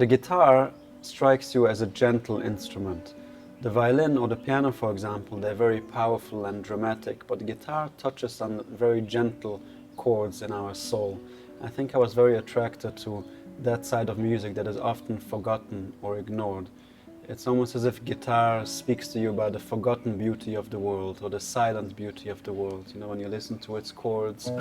The guitar strikes you as a gentle instrument. The violin or the piano, for example, they're very powerful and dramatic, but the guitar touches on very gentle chords in our soul. I think I was very attracted to that side of music that is often forgotten or ignored. It's almost as if guitar speaks to you about the forgotten beauty of the world or the silent beauty of the world. You know, when you listen to its chords.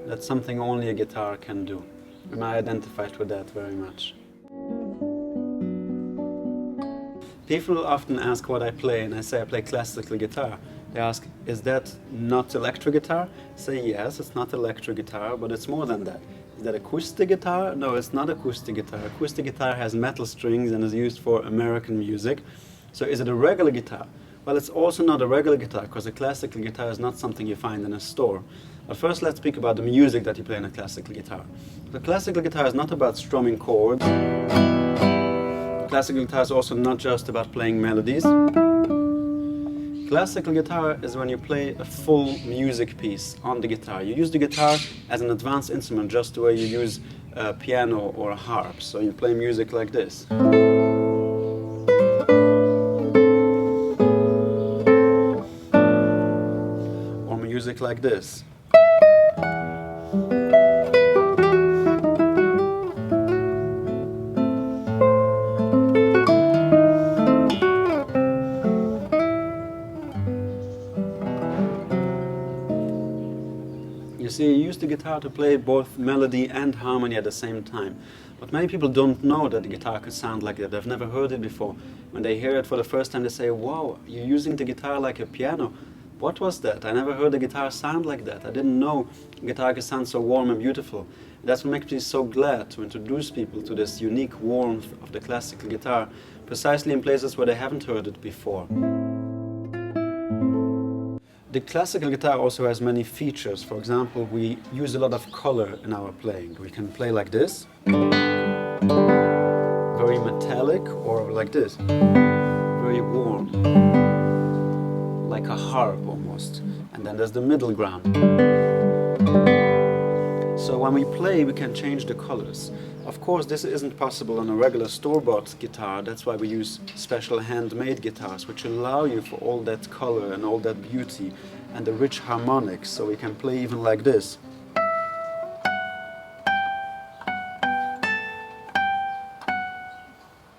That's something only a guitar can do. And I identified with that very much. People often ask what I play, and I say I play classical guitar. They ask, is that not electric guitar? I say, yes, it's not electric guitar, but it's more than that. Is that acoustic guitar? No, it's not acoustic guitar. Acoustic guitar has metal strings and is used for American music. So is it a regular guitar? Well, it's also not a regular guitar, because a classical guitar is not something you find in a store. But first let's speak about the music that you play on a classical guitar. The classical guitar is not about strumming chords. Classical guitar is also not just about playing melodies. Classical guitar is when you play a full music piece on the guitar. You use the guitar as an advanced instrument, just the way you use a piano or a harp. So you play music like this. Or music like this. You see, you use the guitar to play both melody and harmony at the same time. But many people don't know that the guitar could sound like that. They've never heard it before. When they hear it for the first time, they say, wow, you're using the guitar like a piano. What was that? I never heard the guitar sound like that. I didn't know guitar could sound so warm and beautiful. That's what makes me so glad to introduce people to this unique warmth of the classical guitar, precisely in places where they haven't heard it before. The classical guitar also has many features. For example, we use a lot of color in our playing. We can play like this, very metallic, or like this, very warm, like a harp almost. And then there's the middle ground. So when we play, we can change the colors. Of course, this isn't possible on a regular store-bought guitar. That's why we use special handmade guitars, which allow you for all that color and all that beauty and the rich harmonics, so we can play even like this.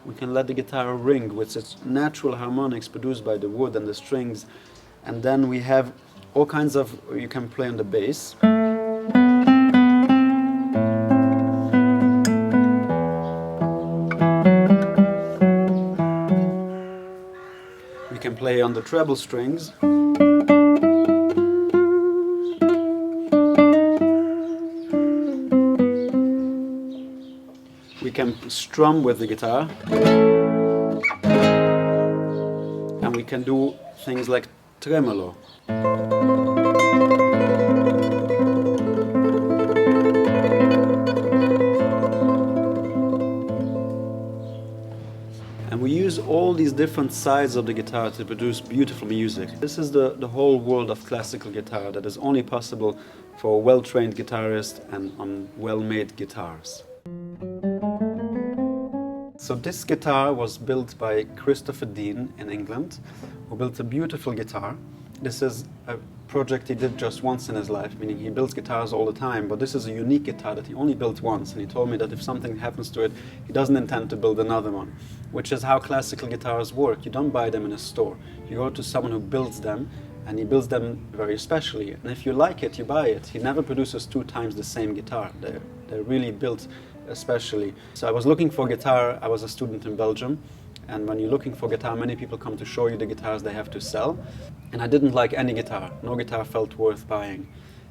We can let the guitar ring with its natural harmonics produced by the wood and the strings, and then we have all kinds of, you can play on the bass. We can play on the treble strings. We can strum with the guitar. And we can do things like tremolo. And we use all these different sides of the guitar to produce beautiful music. This is the whole world of classical guitar that is only possible for a well-trained guitarist and on well-made guitars. So this guitar was built by Christopher Dean in England, who built a beautiful guitar. This is a project he did just once in his life, meaning he builds guitars all the time, but this is a unique guitar that he only built once, and he told me that if something happens to it, he doesn't intend to build another one, which is how classical guitars work. You don't buy them in a store. You go to someone who builds them, and he builds them very specially. And if you like it, you buy it. He never produces 2 times the same guitar. They're really built especially. So I was looking for guitar. I was a student in Belgium, and when you're looking for guitar, many people come to show you the guitars they have to sell. And I didn't like any guitar. No guitar felt worth buying.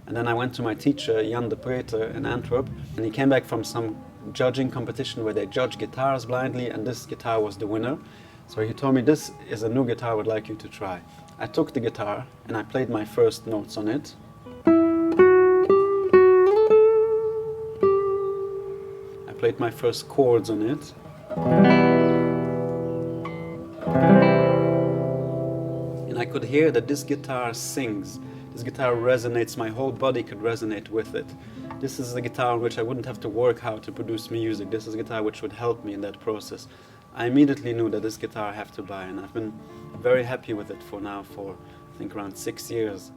And then I went to my teacher, Jan de Preter in Antwerp, and he came back from some judging competition where they judge guitars blindly, and this guitar was the winner. So he told me, this is a new guitar I would like you to try. I took the guitar and I played my first notes on it. I played my first chords on it. And I could hear that this guitar sings. This guitar resonates, my whole body could resonate with it. This is a guitar on which I wouldn't have to work hard to produce music. This is a guitar which would help me in that process. I immediately knew that this guitar I have to buy, and I've been very happy with it for I think around 6 years.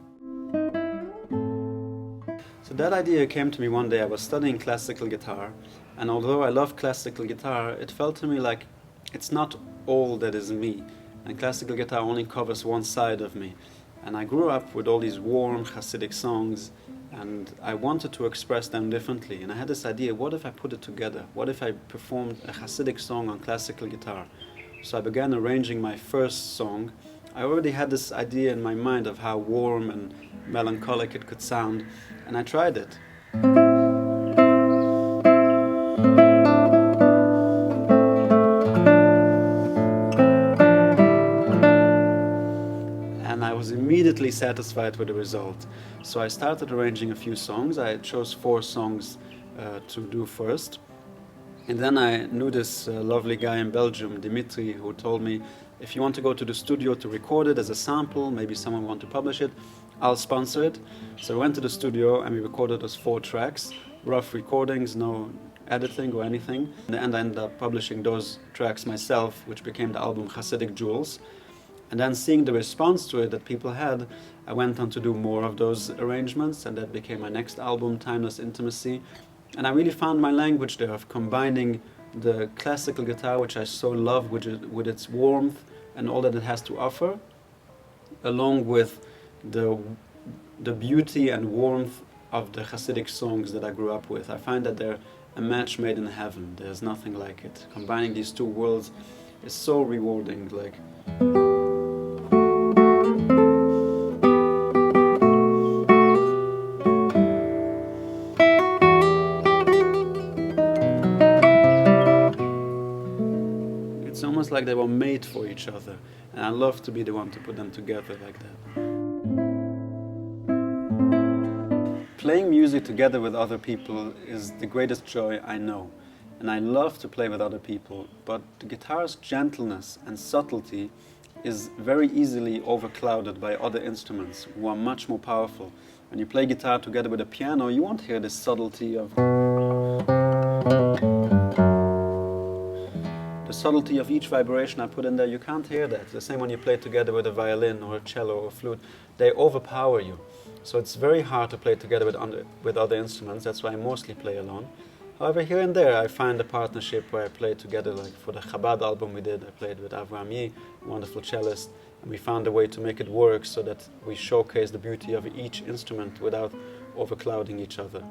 So that idea came to me one day. I was studying classical guitar, and although I love classical guitar, it felt to me like it's not all that is me, and classical guitar only covers one side of me. And I grew up with all these warm Hasidic songs, and I wanted to express them differently. And I had this idea, what if I put it together? What if I performed a Hasidic song on classical guitar? So I began arranging my first song. I already had this idea in my mind of how warm and melancholic it could sound, and I tried it. And I was immediately satisfied with the result. So I started arranging a few songs. I chose 4 songs to do first. And then I knew this lovely guy in Belgium, Dimitri, who told me, if you want to go to the studio to record it as a sample, maybe someone want to publish it, I'll sponsor it. So I went to the studio and we recorded those 4 tracks, rough recordings, no editing or anything. And I ended up publishing those tracks myself, which became the album Hasidic Jewels. And then seeing the response to it that people had, I went on to do more of those arrangements, and that became my next album, Timeless Intimacy. And I really found my language there of combining the classical guitar, which I so love with its warmth and all that it has to offer, along with the beauty and warmth of the Hasidic songs that I grew up with. I find that they're a match made in heaven. There's nothing like it. Combining these 2 worlds is so rewarding. It's almost like they were made for each other, and I love to be the one to put them together like that. Playing music together with other people is the greatest joy I know, and I love to play with other people, but the guitar's gentleness and subtlety is very easily overclouded by other instruments who are much more powerful. When you play guitar together with a piano, you won't hear this subtlety of each vibration I put in there. You can't hear that. The same when you play together with a violin or a cello or a flute. They overpower you. So it's very hard to play together with other instruments. That's why I mostly play alone. However, here and there I find a partnership where I play together, like for the Chabad album we did, I played with Avraham Yi, a wonderful cellist, and we found a way to make it work so that we showcase the beauty of each instrument without overclouding each other.